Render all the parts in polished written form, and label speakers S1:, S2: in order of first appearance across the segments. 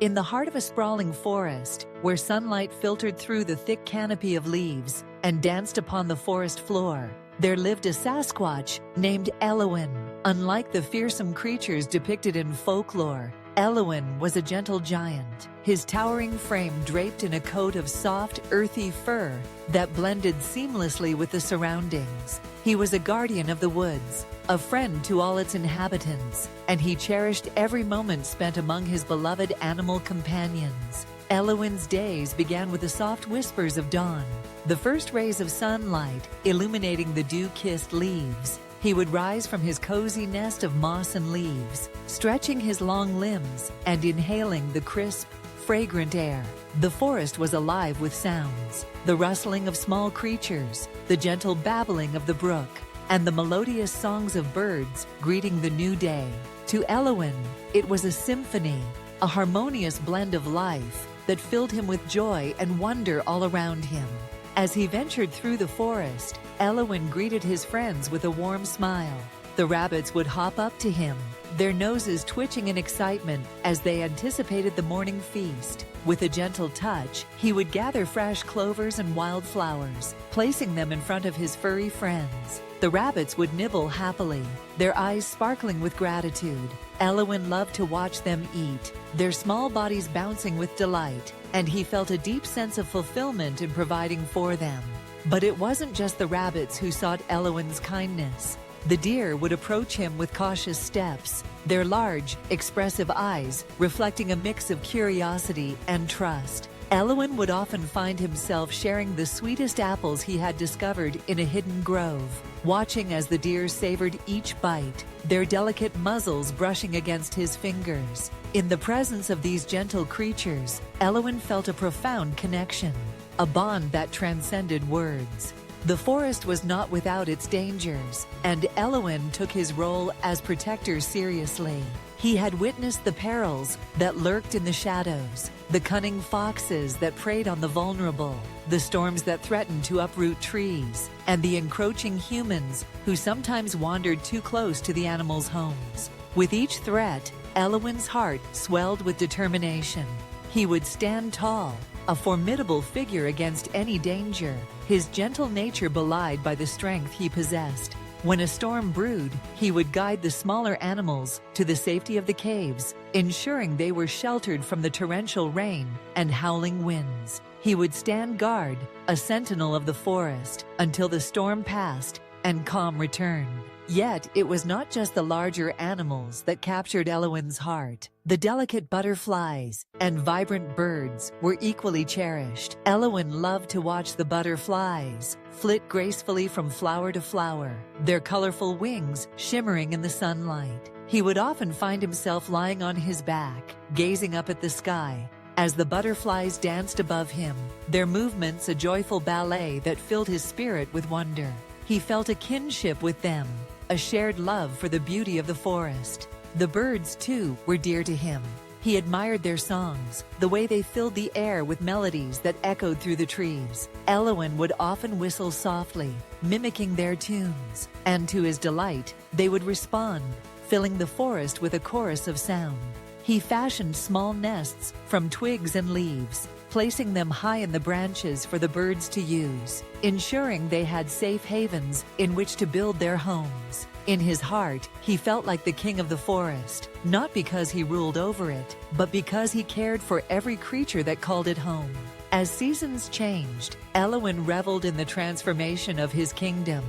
S1: In the heart of a sprawling forest, where sunlight filtered through the thick canopy of leaves and danced upon the forest floor, there lived a Sasquatch named Elowin. Unlike the fearsome creatures depicted in folklore, Elowin was a gentle giant, his towering frame draped in a coat of soft, earthy fur that blended seamlessly with the surroundings. He was a guardian of the woods, a friend to all its inhabitants, and he cherished every moment spent among his beloved animal companions. Elowin's days began with the soft whispers of dawn, the first rays of sunlight illuminating the dew-kissed leaves. He would rise from his cozy nest of moss and leaves, stretching his long limbs and inhaling the crisp, fragrant air. The forest was alive with sounds, the rustling of small creatures, the gentle babbling of the brook, and the melodious songs of birds greeting the new day. To Elowin, it was a symphony, a harmonious blend of life that filled him with joy and wonder all around him. As he ventured through the forest, Elowin greeted his friends with a warm smile. The rabbits would hop up to him, their noses twitching in excitement as they anticipated the morning feast. With a gentle touch, he would gather fresh clovers and wildflowers, placing them in front of his furry friends. The rabbits would nibble happily, their eyes sparkling with gratitude. Elowin loved to watch them eat, their small bodies bouncing with delight, and he felt a deep sense of fulfillment in providing for them. But it wasn't just the rabbits who sought Elowin's kindness. The deer would approach him with cautious steps, their large, expressive eyes reflecting a mix of curiosity and trust. Elowin would often find himself sharing the sweetest apples he had discovered in a hidden grove, watching as the deer savored each bite, their delicate muzzles brushing against his fingers. In the presence of these gentle creatures, Elowin felt a profound connection, a bond that transcended words. The forest was not without its dangers, and Elowin took his role as protector seriously. He had witnessed the perils that lurked in the shadows, the cunning foxes that preyed on the vulnerable, the storms that threatened to uproot trees, and the encroaching humans who sometimes wandered too close to the animals' homes. With each threat, Elowin's heart swelled with determination. He would stand tall, a formidable figure against any danger, his gentle nature belied by the strength he possessed. When a storm brewed, he would guide the smaller animals to the safety of the caves, ensuring they were sheltered from the torrential rain and howling winds. He would stand guard, a sentinel of the forest, until the storm passed and calm returned. Yet, it was not just the larger animals that captured Elowin's heart. The delicate butterflies and vibrant birds were equally cherished. Elowin loved to watch the butterflies flit gracefully from flower to flower, their colorful wings shimmering in the sunlight. He would often find himself lying on his back, gazing up at the sky, as the butterflies danced above him, their movements a joyful ballet that filled his spirit with wonder. He felt a kinship with them, a shared love for the beauty of the forest. The birds, too, were dear to him. He admired their songs, the way they filled the air with melodies that echoed through the trees. Elowin would often whistle softly, mimicking their tunes, and to his delight, they would respond, filling the forest with a chorus of sound. He fashioned small nests from twigs and leaves, placing them high in the branches for the birds to use, ensuring they had safe havens in which to build their homes. In his heart, he felt like the king of the forest, not because he ruled over it, but because he cared for every creature that called it home. As seasons changed, Elowin reveled in the transformation of his kingdom.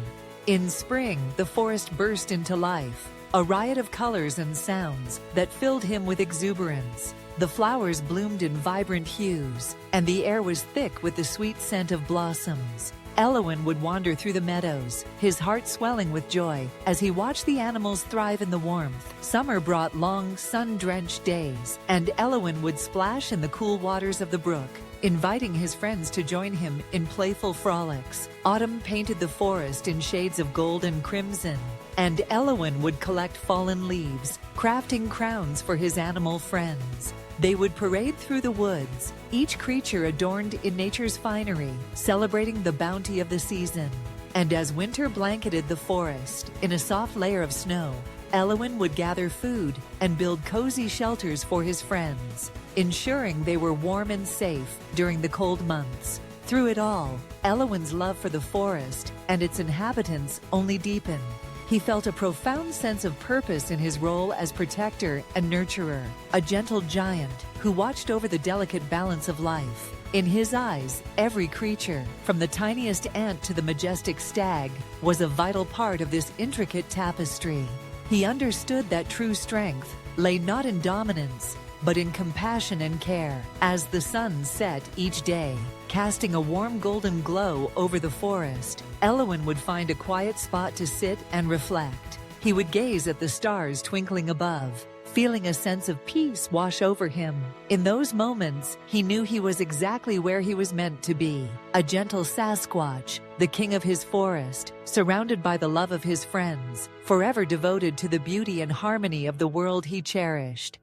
S1: In spring, the forest burst into life, a riot of colors and sounds that filled him with exuberance. The flowers bloomed in vibrant hues, and the air was thick with the sweet scent of blossoms. Elowin would wander through the meadows, his heart swelling with joy as he watched the animals thrive in the warmth. Summer brought long, sun-drenched days, and Elowin would splash in the cool waters of the brook, inviting his friends to join him in playful frolics. Autumn painted the forest in shades of gold and crimson, and Elowin would collect fallen leaves, crafting crowns for his animal friends. They would parade through the woods, each creature adorned in nature's finery, celebrating the bounty of the season. And as winter blanketed the forest in a soft layer of snow, Elowin would gather food and build cozy shelters for his friends. ensuring they were warm and safe during the cold months. Through it all, Elowin's love for the forest and its inhabitants only deepened. He felt a profound sense of purpose in his role as protector and nurturer, a gentle giant who watched over the delicate balance of life. In his eyes, every creature, from the tiniest ant to the majestic stag, was a vital part of this intricate tapestry. He understood that true strength lay not in dominance, but in compassion and care. As the sun set each day, casting a warm golden glow over the forest, Elowin would find a quiet spot to sit and reflect. He would gaze at the stars twinkling above, feeling a sense of peace wash over him. In those moments, he knew he was exactly where he was meant to be, a gentle Sasquatch, the king of his forest, surrounded by the love of his friends, forever devoted to the beauty and harmony of the world he cherished.